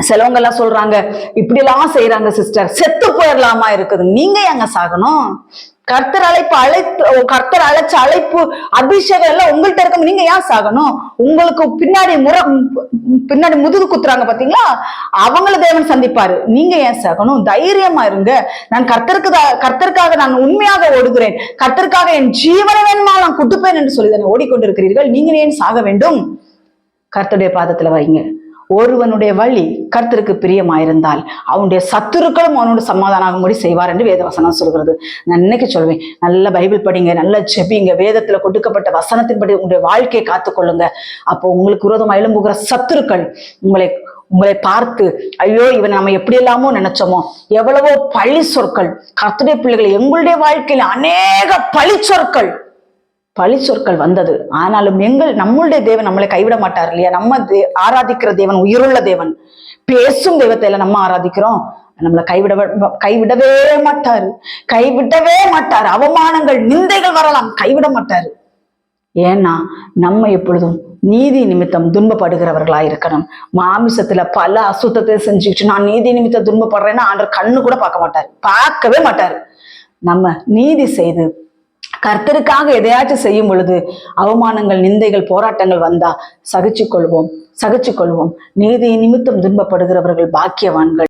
சிலவங்க எல்லாம் சொல்றாங்க, இப்படி எல்லாம் செய்யறாங்க சிஸ்டர், செத்து போயிடலாமா இருக்குது. நீங்க ஏங்க சாகணும்? கர்த்தர் அழைச்ச அழைப்பு அபிஷேகம் எல்லாம் உங்கள்கிட்ட இருக்க, நீங்க ஏன் சாகணும்? உங்களுக்கு பின்னாடி முதுகு குத்துறாங்க பாத்தீங்களா, அவங்கள தேவன் சந்திப்பாரு. நீங்க ஏன் சாகணும்? தைரியமா இருங்க. நான் கர்த்தருக்காக நான் உண்மையாக ஓடுகிறேன், கர்த்தருக்காக என் ஜீவனை வேணுமா நான் குட்டுப்பேன் என்று சொல்லி தானே ஓடிக்கொண்டிருக்கிறீர்கள். நீங்க ஏன் சாக வேண்டும்? கர்த்தருடைய பாதத்துல வைங்க. ஒருவனுடைய வழி கர்த்தருக்கு பிரியமாயிருந்தால் அவனுடைய சத்துருக்களும் அவனோட சமாதானமாகும்படி செய்வார் என்று வேதவசனம் சொல்கிறது. நான் இன்னைக்கு சொல்வேன், நல்ல பைபிள் படிங்க, நல்ல ஜெபிங்க, வேதத்துல கொடுக்கப்பட்ட வசனத்தின்படி உங்களுடைய வாழ்க்கையை காத்துக்கொள்ளுங்க. அப்போ உங்களுக்கு விரோதமா எழும்புகிற சத்துருக்கள் உங்களை பார்த்து, ஐயோ இவன் நம்ம எப்படி எல்லாமோ நினைச்சோமோ, எவ்வளவோ பழி சொற்கள், கர்த்தருடைய பிள்ளைகள் எங்களுடைய வாழ்க்கையில அநேக பழி சொற்கள் வந்தது. ஆனாலும் நம்மளுடைய தேவன் நம்மளை கைவிட மாட்டார் இல்லையா? நம்ம ஆராதிக்கிற தேவன் உயிருள்ள தேவன், பேசும் தெய்வத்தை எல்லாம் நம்ம ஆராதிக்கிறோம். நம்மளை கைவிடவே மாட்டாரு. அவமானங்கள், நிந்தைகள் வரலாம், கைவிட மாட்டாரு. ஏன்னா நம்ம எப்பொழுதும் நீதி நிமித்தம் துன்பப்படுகிறவர்களா இருக்கணும். மாமிசத்துல பல அசுத்தத்தை செஞ்சுக்கிட்டு நான் நீதி நிமித்தம் துன்பப்படுறேன்னா ஆண்டவர் கண்ணு கூட பார்க்கவே மாட்டாரு. நம்ம நீதி செய்து கர்த்தருக்காக எதையாச்சும் செய்யும் பொழுது அவமானங்கள், நிந்தைகள், போராட்டங்கள் வந்தா சகிச்சு கொள்வோம். நீதி நிமித்தம் துன்பப்படுகிறவர்கள் பாக்கியவான்கள்.